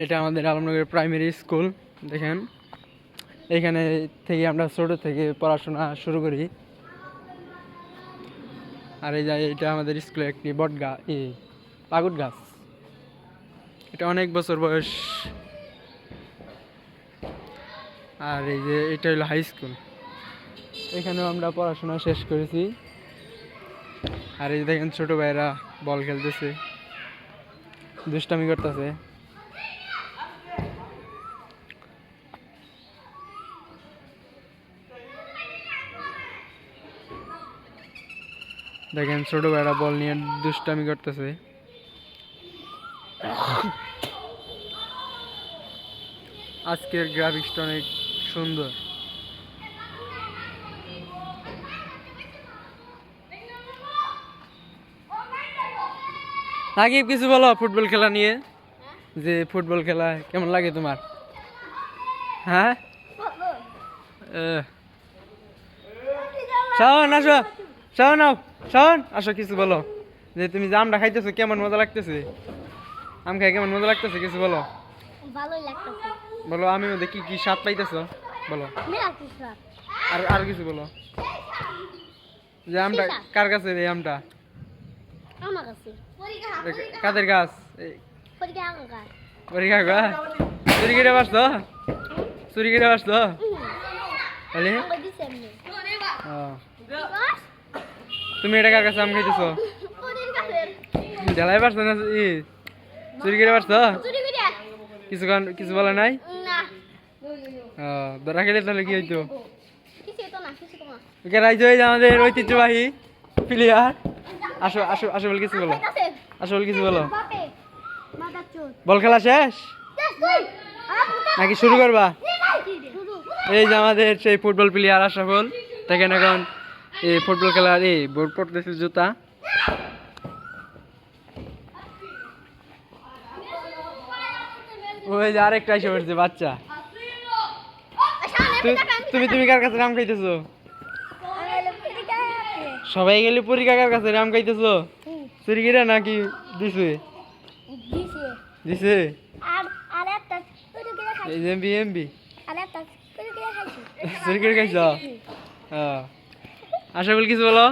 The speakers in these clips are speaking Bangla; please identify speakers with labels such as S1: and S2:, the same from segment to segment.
S1: এটা আমাদের আলমনগর প্রাইমারি স্কুল। দেখেন এখানে থেকে আমরা ছোট থেকে পড়াশোনা শুরু করি। আর এই যে এটা আমাদের স্কুলে একটি বট গাছ, পাকুট গাছ। এটা অনেক বছর বয়স। আর এই যে এটা হলো হাই স্কুল, এখানেও আমরা পড়াশোনা শেষ করেছি। আর এই দেখেন ছোট ভাইরা বল খেলতেছে, দুষ্টামি করতেছে। দেখেন ছোট ভাইরা বল নিয়ে দুষ্টামি করতেছে। আজকের গ্রাফিক্সটা অনেক সুন্দর। আগে কিছু বলো ফুটবল খেলা নিয়ে, যে ফুটবল খেলা কেমন লাগে তোমার? হ্যাঁ শাওন আসো, শাওন আও, শাওন আসো, কিছু বলো যে তুমি যে আমটা খাইতেছো কেমন মজা লাগতেছে? আম খাই কেমন মজা লাগতেছে কিছু বলো।
S2: ভালোই লাগতেছে।
S1: বলো আমিও দেখি কি স্বাদ পাইতেছো বলো। আর আর কিছু বলো, যে আমটা কার কাছে রে? আমটা
S2: আমার কাছে।
S1: কাদের গাছ?
S2: পরীক্ষা
S1: পরীক্ষা চুরি করে বাসতো, চুরি করে বাসতো তাহলে। তুমি এটা কার কাছে আম খাইতেছো? জ্বালাই পারছো না? চুরি করে পারছো? কিছু বলে নাই? ধরা খেলে তাহলে কি হইতো? আমাদের ঐতিহ্যবাহী প্লেয়ার। আসো আসো আসো বলে কিছু বলো, আসো বলে কিছু বলো। বল খেলা শেষ নাকি শুরু করবা? এই যে আমাদের সেই ফুটবল প্লেয়ার আশরাফুল, দেখেন এখন এই ফুটবল খেলার এই বোর্ড পড়তেছে জুতা। ওই যে আরেকটা এসে পড়ছে বাচ্চা। তুমি তুমি কার কাছে রাম খাইতেছো? সবাই গেলে পরি কাকার কাছে রাম খাইতেছো? চুরি করে নাকি দিছে? দিছে এই যে এমবি এমবি চুরি করে খাইছ? আশা বল কিছু বলো।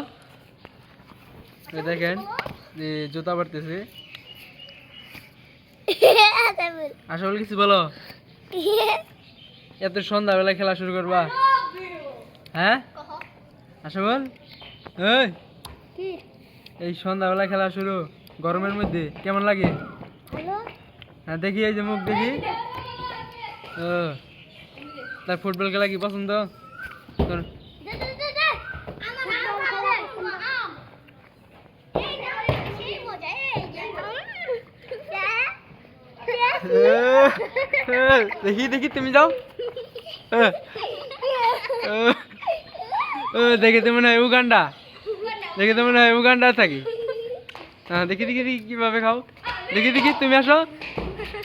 S1: দেখেন জুতা পড়তেছে। আশা বল কিছু বলো। এত সন্ধ্যাবেলা খেলা শুরু করবা? হ্যাঁ আশা বল, এই সন্ধ্যাবেলা খেলা শুরু গরমের মধ্যে কেমন লাগে? হ্যাঁ দেখি এই যে মুখ দেখি। তার ফুটবল খেলা কি পছন্দ তোর? দেখি দেখি তুমি যাও। দেখে তো মনে হয় উগান্ডা, দেখে তো মনে হয় উগান্ডা থাকি। হ্যাঁ দেখি দেখি দেখি কিভাবে খাও। দেখি দেখি তুমি আসো,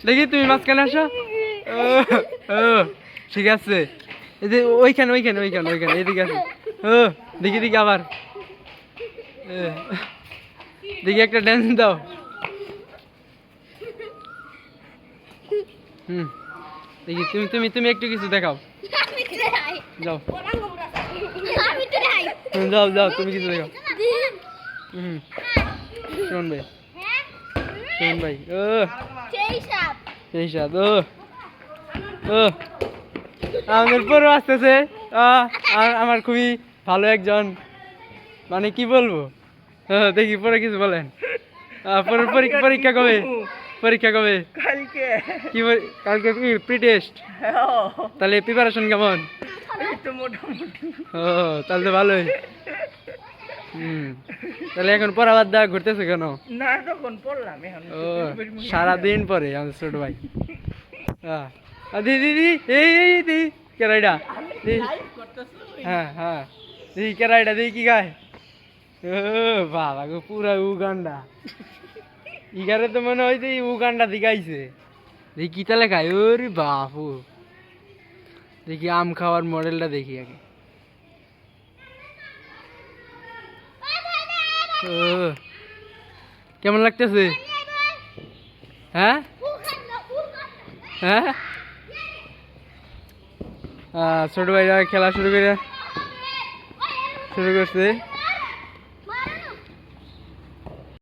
S1: দেখি তুমি মাঝখানে আসো। ঠিক আছে এই যে ওইখানে ওইখানে ওইখানে ওইখানে এদিকে আছে। দেখি দেখি আবার দেখি একটা ড্যান্স দাও। দেখি তুমি তুমি তুমি একটু কিছু দেখাও। যাও যাও যাও তুমি কিছু দেখাও। শোন ভাই, শোন ভাই, সেই সাত আমাদের পরে আসতেছে। আমার খুবই ভালো একজন, মানে কি বলবো, দেখি পরে কিছু বলেন। পরীক্ষা কবে? পরীক্ষা কবে? কালকে। কি কালকে কি প্রি টেস্ট? তাহলে প্রিপারেশন কেমন? ও তাহলে তো ভালোই। তাহলে এখন পড়া বাদ দেওয়া ঘুরতেছে কেন? না তখন পড়লাম এখন। ও সারাদিন পরে আমাদের ছোট ভাই। দিদি দিদি এই দিদি কেরাইডা, হ্যাঁ হ্যাঁ দিদি কেরাইডা দিদি কি গায়? ও বাবা গো পুরা উগান্ডা। ইগারে তো মনে হয় যে উগান্ডা দিগাইছে। দেখি কি তালে খায়। ওরে বাপু দেখি আম খাওয়ার মডেলটা দেখি আগে। কেমন লাগতেছে? হ্যাঁ হ্যাঁ ছোট ভাইরা খেলা শুরু করছে